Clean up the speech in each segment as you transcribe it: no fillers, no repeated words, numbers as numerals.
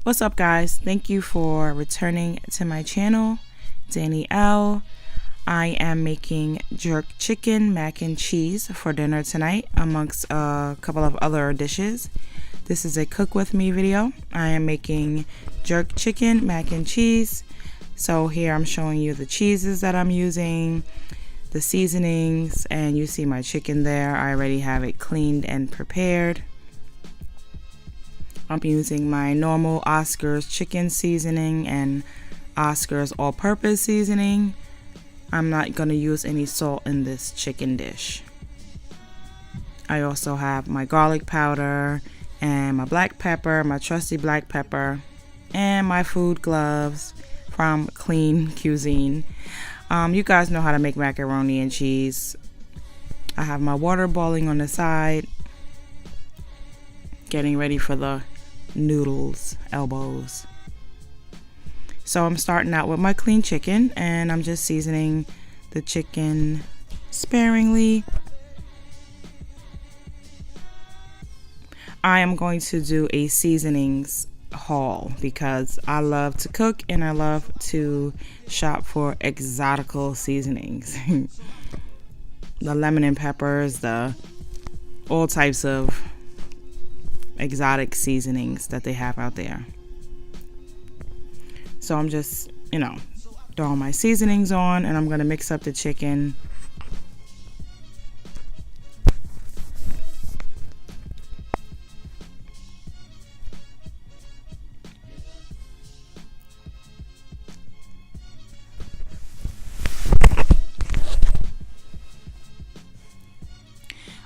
What's up, guys? Thank you for returning to my channel, Danny L. I am making jerk chicken mac and cheese for dinner tonight, amongst a couple of other dishes. This is a cook with me video. I am making jerk chicken mac and cheese. So here I'm showing you the cheeses that I'm using, the seasonings, and you see my chicken there. I already have it cleaned and prepared. I'm using my normal Oscar's chicken seasoning and Oscar's all-purpose seasoning. I'm not going to use any salt in this chicken dish. I also have my garlic powder and my black pepper, my trusty black pepper, and my food gloves from Clean Cuisine. You guys know how to make macaroni and cheese. I have my water boiling on the side, getting ready for the noodles, elbows. So I'm starting out with my clean chicken, and I'm just seasoning the chicken sparingly. I am going to do a seasonings haul because I love to cook and I love to shop for exotical seasonings. The lemon and peppers, the all types of exotic seasonings that they have out there. So I'm just, throwing my seasonings on, and I'm going to mix up the chicken.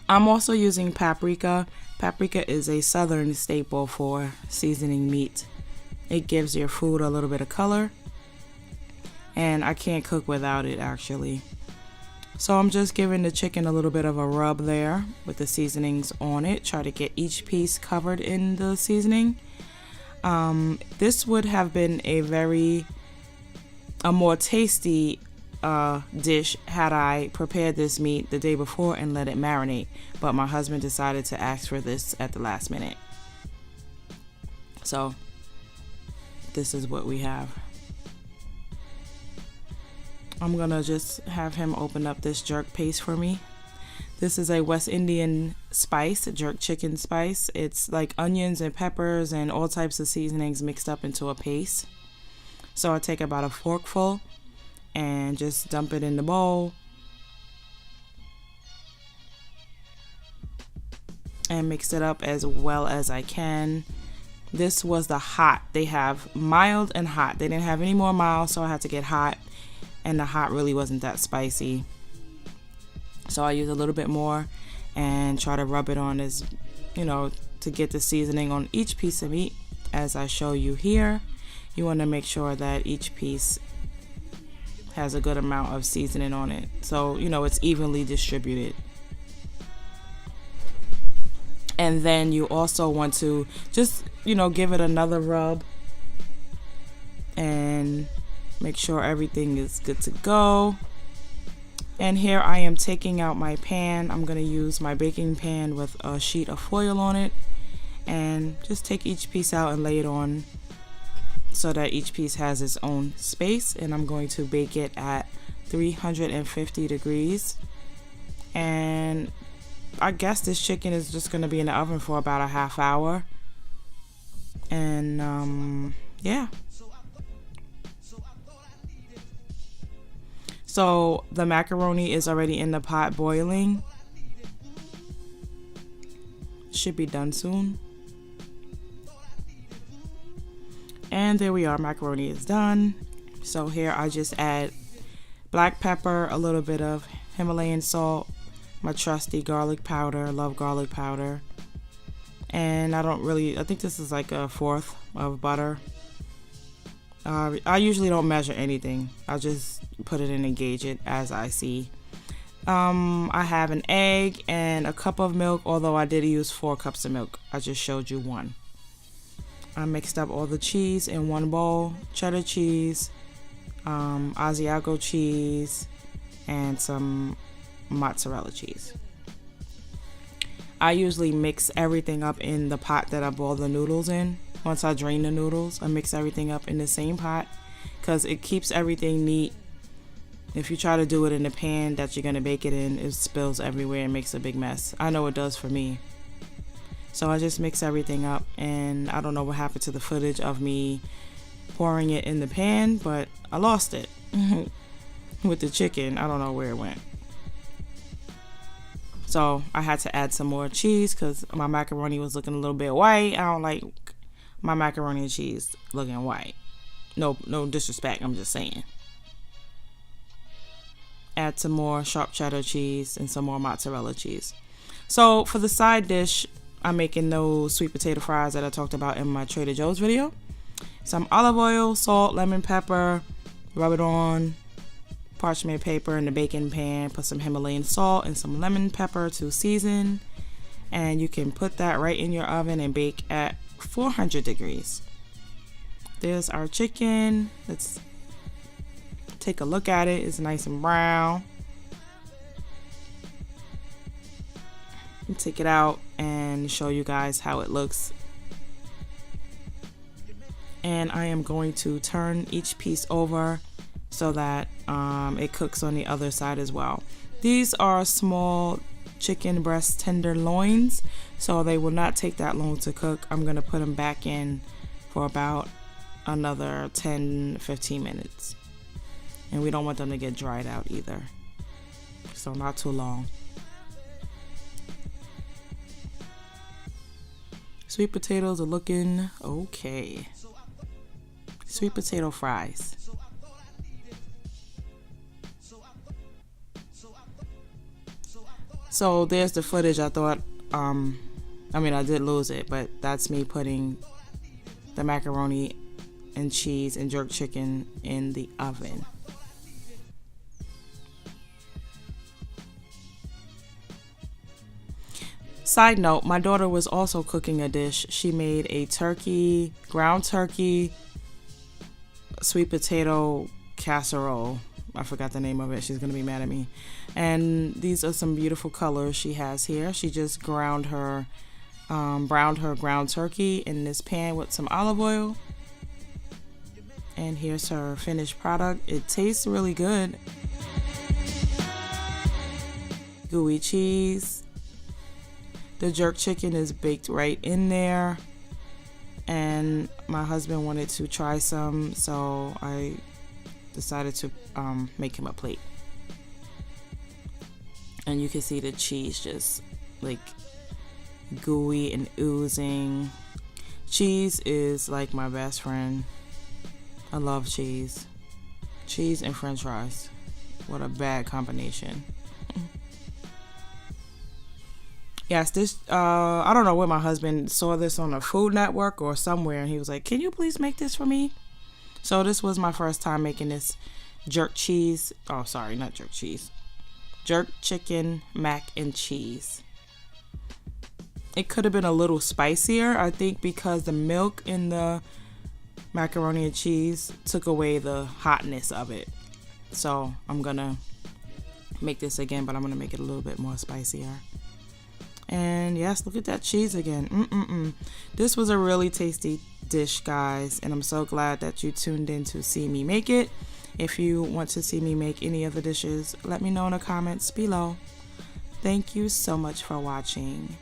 I'm also using paprika. Paprika is a southern staple for seasoning meat. It gives your food a little bit of color, and I can't cook without it actually. So I'm just giving the chicken a little bit of a rub there with the seasonings on it. Try to get each piece covered in the seasoning. This would have been a more tasty dish had I prepared this meat the day before and let it marinate, but my husband decided to ask for this at the last minute. So this is what we have. I'm gonna just have him open up this jerk paste for me. This is a West Indian spice, jerk chicken spice. It's like onions and peppers and all types of seasonings mixed up into a paste. So I take about a forkful and just dump it in the bowl and mix it up as well as I can. This was the hot. They have mild and hot. They didn't have any more mild, so I had to get hot, and the hot really wasn't that spicy. So I use a little bit more and try to rub it on as, to get the seasoning on each piece of meat as I show you here. You want to make sure that each piece has a good amount of seasoning on it, so it's evenly distributed. And then you also want to just give it another rub and make sure everything is good to go. And here I am taking out my pan. I'm going to use my baking pan with a sheet of foil on it, and just take each piece out and lay it on so that each piece has its own space. And I'm going to bake it at 350 degrees. And I guess this chicken is just going to be in the oven for about a half hour. And yeah. So the macaroni is already in the pot boiling. Should be done soon. And there we are, macaroni is done. So here I just add black pepper, a little bit of Himalayan salt, my trusty garlic powder, love garlic powder. And I think this is like a fourth of butter. I usually don't measure anything. I'll just put it in and gauge it as I see. I have an egg and a cup of milk, although I did use 4 cups of milk. I just showed you 1. I mixed up all the cheese in one bowl, cheddar cheese, Asiago cheese, and some mozzarella cheese. I usually mix everything up in the pot that I boil the noodles in. Once I drain the noodles, I mix everything up in the same pot because it keeps everything neat. If you try to do it in the pan that you're going to bake it in, it spills everywhere and makes a big mess. I know it does for me. So I just mix everything up, and I don't know what happened to the footage of me pouring it in the pan, but I lost it with the chicken. I don't know where it went. So I had to add some more cheese because my macaroni was looking a little bit white. I don't like my macaroni and cheese looking white. No disrespect, I'm just saying. Add some more sharp cheddar cheese and some more mozzarella cheese. So for the side dish, I'm making those sweet potato fries that I talked about in my Trader Joe's video. Some olive oil, salt, lemon, pepper, rub it on parchment paper in the baking pan, put some Himalayan salt and some lemon pepper to season, and you can put that right in your oven and bake at 400 degrees. There's our chicken. Let's take a look at it. It's nice and brown. Take it out and show you guys how it looks. And I am going to turn each piece over so that it cooks on the other side as well. These are small chicken breast tenderloins, so they will not take that long to cook. I'm going to put them back in for about another 10-15 minutes. And we don't want them to get dried out either, so not too long. Sweet potatoes are looking okay. Sweet potato fries. So there's the footage. I thought, I did lose it, but that's me putting the macaroni and cheese and jerk chicken in the oven. Side note, my daughter was also cooking a dish. She made a ground turkey, sweet potato casserole. I forgot the name of it. She's going to be mad at me. And these are some beautiful colors she has here. She just browned her ground turkey in this pan with some olive oil. And here's her finished product. It tastes really good. Gooey cheese. The jerk chicken is baked right in there, and my husband wanted to try some, so I decided to make him a plate. And you can see the cheese just like gooey and oozing. Cheese is like my best friend. I love cheese. Cheese and french fries. What a bad combination. Yes, this, I don't know where my husband saw this on a Food Network or somewhere, and he was like, can you please make this for me? So this was my first time making this jerk chicken mac and cheese. It could have been a little spicier, I think, because the milk in the macaroni and cheese took away the hotness of it. So I'm gonna make this again, but I'm gonna make it a little bit more spicier. And yes, look at that cheese again. This was a really tasty dish, guys, and I'm so glad that you tuned in to see me make it. If you want to see me make any of the dishes, let me know in the comments below. Thank you so much for watching.